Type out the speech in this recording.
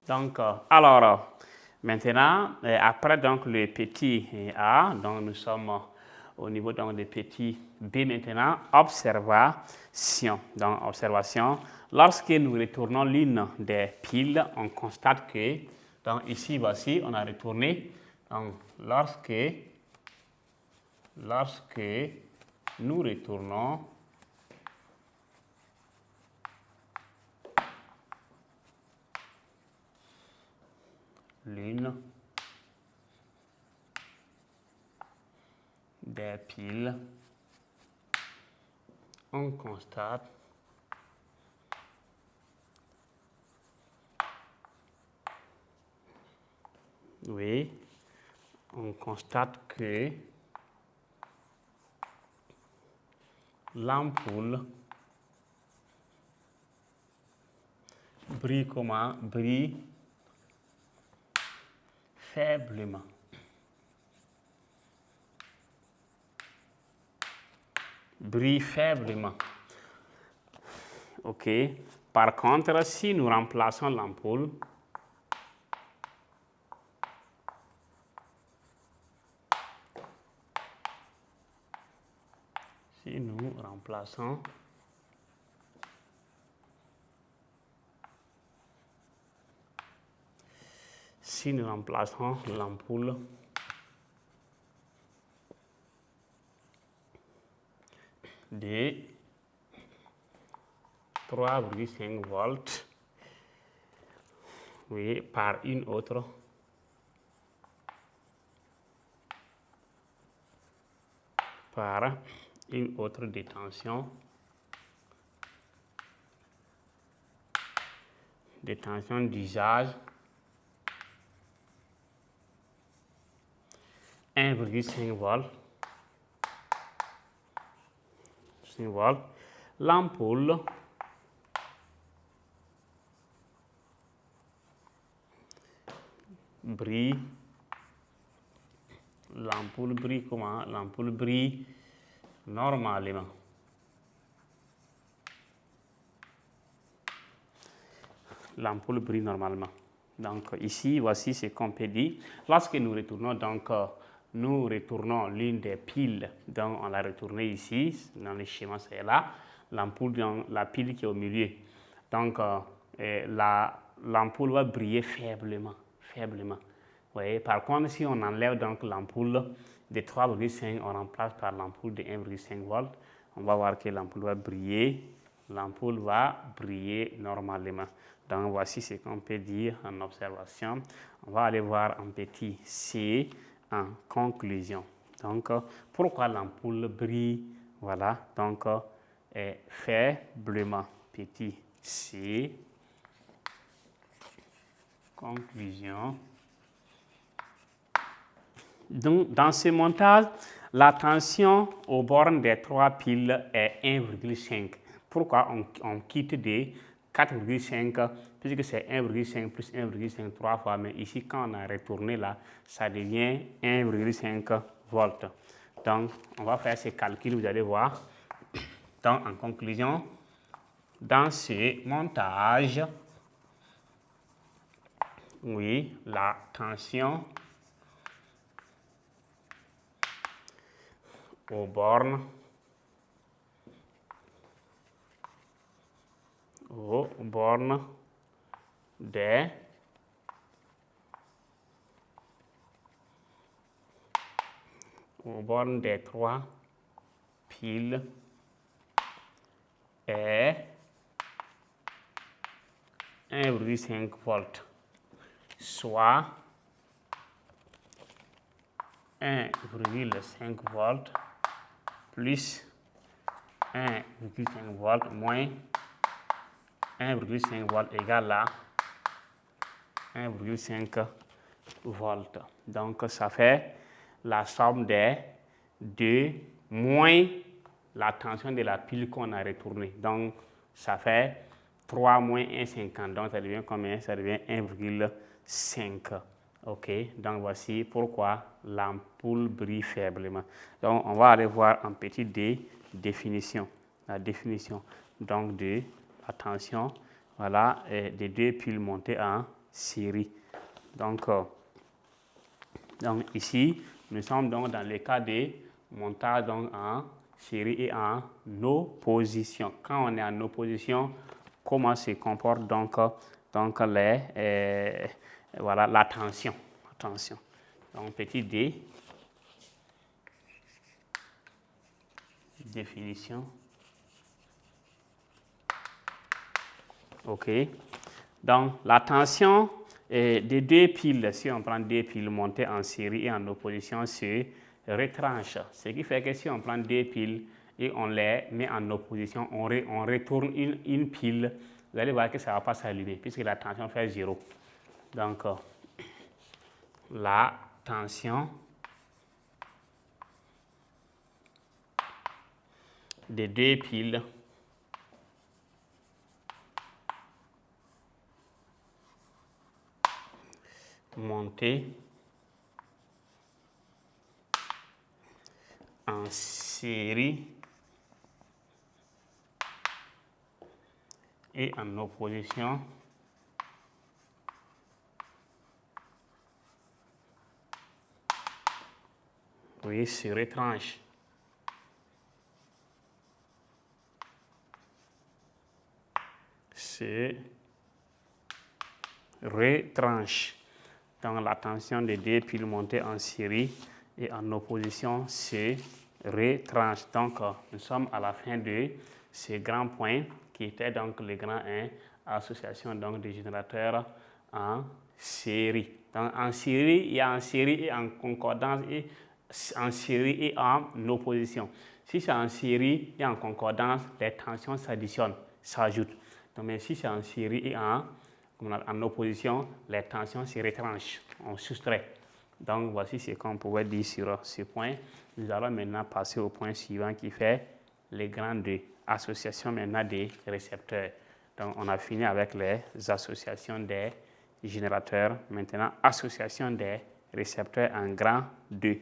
Donc, alors, maintenant, après donc, le petit A, donc nous sommes au niveau donc, des petits B maintenant, observation. Donc, observation, lorsque nous retournons l'une des piles, on constate que, donc ici, voici, on a retourné, donc lorsque nous retournons l'une des piles, on constate que l'ampoule brille comment? Brille faiblement. Brille faiblement. OK. Par contre, si nous remplaçons l'ampoule l'ampoule de 3,5 volts, par une autre détention d'usage 1,5 volts. L'ampoule brille comment? L'ampoule brille normalement. L'ampoule brille normalement. Donc ici, voici ce qu'on peut dire. Lorsque nous retournons, donc nous retournons l'une des piles, donc on l'a retournée ici, dans le schéma c'est là, l'ampoule dans la pile qui est au milieu. Donc l'ampoule va briller faiblement. Vous voyez? Par contre, si on enlève donc l'ampoule de 3,5, on remplace par l'ampoule de 1,5 volts, on va voir que l'ampoule va briller normalement. Donc voici ce qu'on peut dire en observation. On va aller voir en petit c en conclusion. Donc pourquoi l'ampoule brille? Voilà, donc faiblement. Petit c. Conclusion. Donc, dans ce montage, la tension aux bornes des trois piles est 1,5. Pourquoi on quitte de 4,5 puisque c'est 1,5 plus 1,5 3 fois, mais ici quand on a retourné là, ça devient 1,5 volts. Donc, on va faire ces calculs, vous allez voir. Donc, en conclusion, dans ce montage, la tension aux bornes des trois piles est 1,5 volts, soit 1,5 volts plus 1,5 volts moins 1,5 volts égale à 1,5 volts. Donc, ça fait la somme des deux moins la tension de la pile qu'on a retournée. Donc, ça fait 3 moins 1,50. Donc, ça devient combien? Ça devient 1,5. OK, donc voici pourquoi l'ampoule brille faiblement. Donc, on va aller voir en petit d, définition. La définition donc de la tension, voilà, des deux piles montées en série. Donc ici, nous sommes donc dans le cas de montage donc en série et en opposition. Quand on est en opposition, comment se comporte donc voilà, la tension. Donc petit d, définition. OK. Donc la tension des deux piles, si on prend deux piles montées en série et en opposition, se retranche. Ce qui fait que si on prend deux piles et on les met en opposition, on retourne une pile, vous allez voir que ça ne va pas s'allumer puisque la tension fait 0. Donc la tension des deux piles montées en série et en opposition se retranche. Se retranche. Donc la tension des deux piles montées en série et en opposition se retranche. Donc nous sommes à la fin de ce grand point qui était donc le grand 1, association donc des générateurs en série. Donc en série, il y a en série et en concordance et en série et en opposition. Si c'est en série et en concordance, les tensions s'additionnent, s'ajoutent. Donc, mais si c'est en série et en opposition, les tensions se retranchent, on soustrait. Donc voici ce qu'on pouvait dire sur ce point. Nous allons maintenant passer au point suivant qui fait les grandes associations maintenant des récepteurs. Donc on a fini avec les associations des générateurs. Maintenant, association des récepteurs en grand 2.